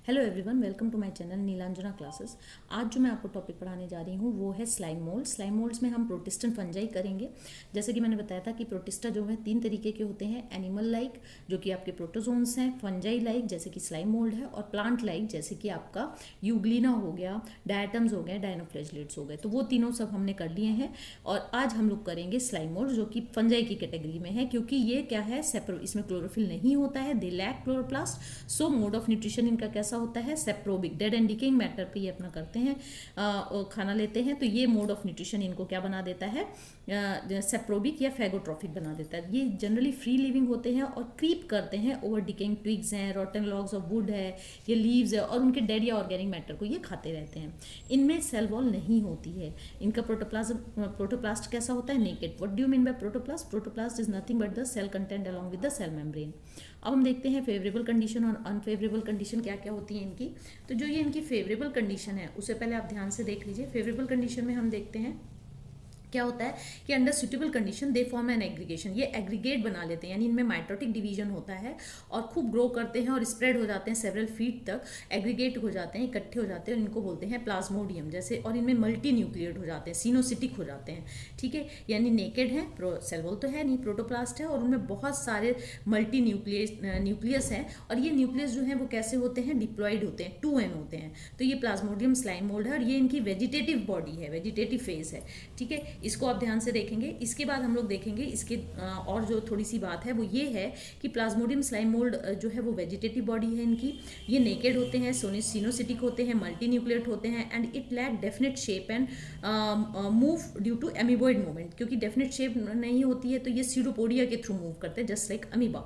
Hello everyone, welcome to my channel Neelanjana classes. आज जो मैं आपको टॉपिक पढ़ाने जा रही हूँ वो है स्लाइम मोल्ड। स्लाइम मोल्ड्स में हम प्रोटिस्टन फंजाई करेंगे। जैसे कि मैंने बताया था कि प्रोटिस्टा जो है 3 तरीके के होते हैं, एनिमल लाइक जो कि आपके प्रोटोजोन्स हैं, फंजाई लाइक जैसे कि स्लाइम मोल्ड है, और प्लांट लाइक जैसे कि आपका यूग्लिना हो गया, डायटम्स हो गए, डायनोफ्लैजिलेट्स हो गए। तो वो तीनों सब हमने कर लिए हैं और आज हम लोग करेंगे स्लाइम मोल्ड जो कि फंजाई की कैटेगरी में है, क्योंकि ये क्या है, इसमें क्लोरोफिल नहीं होता है, they lack chloroplast. So mode of nutrition इनका कैसा होता है, saprobic, dead and decaying matter पे ये अपना करते हैं, खाना लेते हैं। तो ये मोड ऑफ न्यूट्रिशन इनको क्या बना देता है, सेप्रोबिक या फैगोट्रॉफिक बना देता है। ये जनरली फ्री लिविंग होते हैं और क्रीप करते हैं ओवर डिकेइंग ट्विग्स हैं, रॉटन लॉग्स ऑफ वुड है, ये लीव्स है, और उनके डेड या ऑर्गेनिक मैटर को ये खाते रहते हैं। इनमें सेल वॉल नहीं होती है। इनका प्रोटोप्लास्ट कैसा होता है, naked. What do you mean by protoplast? Protoplast is nothing but the cell content along with the cell membrane. अब हम देखते हैं फेवरेबल कंडीशन और अनफेवरेबल कंडीशन क्या क्या होती है इनकी। तो जो ये इनकी फेवरेबल कंडीशन है उसे पहले आप ध्यान से देख लीजिए। फेवरेबल कंडीशन में हम देखते हैं क्या होता है कि under suitable condition they form an aggregation, ये एग्रीगेट बना लेते हैं, यानी इनमें माइटोटिक डिवीजन होता है और खूब ग्रो करते हैं और स्प्रेड हो जाते हैं सेवरल फीट तक, एग्रीगेट हो जाते हैं, इकट्ठे हो जाते हैं और इनको बोलते हैं प्लाज्मोडियम जैसे। और इनमें मल्टी न्यूक्लियड हो जाते हैं, सिनोसिटिक हो जाते हैं, ठीक है। यानी नेकेड है, सेल वॉल तो है नहीं, प्रोटोप्लास्ट है, और उनमें बहुत सारे मल्टी न्यूक्लियस हैं। और ये न्यूक्लियस जो है वो कैसे होते हैं, डिप्लॉयड होते हैं, 2n होते हैं। तो ये प्लाज्मोडियम स्लाइम मोल्ड है और ये इनकी वेजिटेटिव बॉडी है, वेजिटेटिव फेज है, ठीक है। इसको आप ध्यान से देखेंगे। इसके बाद हम लोग देखेंगे इसके और जो थोड़ी सी बात है वो ये है कि प्लाज्मोडियम स्लाइम मोल्ड जो है वो वेजिटेटिव बॉडी है इनकी। ये नेकेड होते हैं, सिनोसिटिक होते हैं, मल्टी न्यूक्लियट होते हैं, and it lack definite shape and move due to amoeboid movement. क्योंकि डेफिनेट शेप नहीं होती है तो ये सीडोपोडिया के थ्रू मूव करते हैं, जस्ट लाइक अमीबा।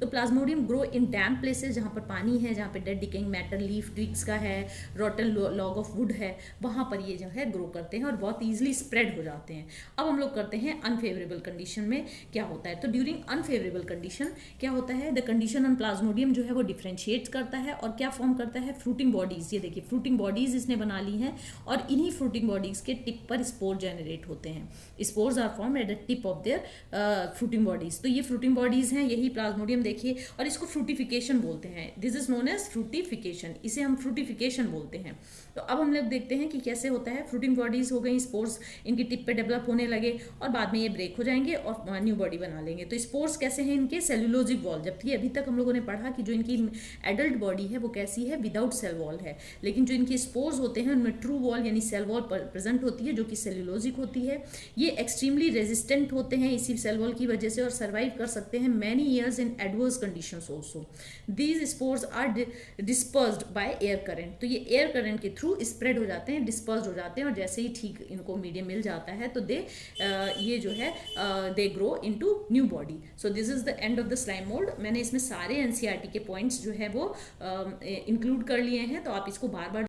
तो Plasmodium grow in damp places, जहाँ पर पानी है, जहाँ पर dead decaying matter, leaf twigs का है, रॉटन लॉग ऑफ वुड है, वहाँ पर ये जो है ग्रो करते हैं और बहुत ईजिली स्प्रेड हो जाते हैं। अब हम लोग करते हैं अनफेवरेबल कंडीशन में क्या होता है। तो ड्यूरिंग अनफेवरेबल कंडीशन क्या होता है, द कंडीशन ऑन प्लाज्मोडियम जो है वो डिफरेंशिएट करता है और क्या फॉर्म करता है, फ्रूटिंग बॉडीज। ये देखिए फ्रूटिंग बॉडीज इसने बना ली हैं और इन्हीं फ्रूटिंग बॉडीज के टिप पर स्पोर जनरेट होते हैं। Spores are form at the tip of their fruiting bodies. तो ये फ्रूटिंग बॉडीज हैं, यही प्लाज्मोडियम देखिए, और इसको फ्रूटिफिकेशन बोलते हैं। दिस इज नोन एज फ्रूटिफिकेशन, इसे हम फ्रूटिफिकेशन बोलते हैं। तो अब हम लोग देखते हैं कि कैसे होता है। फ्रूटिंग बॉडीज हो गई, स्पोर्स इनकी टिप पे डेवलप होने लगे और बाद में ये ब्रेक हो जाएंगे और न्यू बॉडी बना लेंगे। तो स्पोर्स कैसे हैं इनके, सेलुलोजिक वॉल। जबकि अभी तक हम लोगों ने पढ़ा कि जो इनकी एडल्ट बॉडी है वो कैसी है, विदाउट सेल वॉल है। लेकिन जो इनके स्पोर्स होते हैं उनमें ट्रू वॉल यानी सेल वॉल प्रेजेंट होती है, जो कि सेलुलोजिक होती है। ये एक्सट्रीमली रेजिस्टेंट होते हैं इसी सेल वॉल की वजह से और सर्वाइव कर सकते हैं many years in adverse conditions also. These spores are dispersed by air current. तो ये एयर करंट के थ्रू स्प्रेड हो जाते हैं, डिस्पर्स्ड हो जाते हैं, और जैसे ही ठीक इनको मीडियम मिल जाता है तो ये जो है they grow into new body. So this is the end of the slime mould. मैंने इसमें सारे एनसीईआरटी के पॉइंट्स जो है वो इंक्लूड कर लिए हैं, तो आप इसको बार बार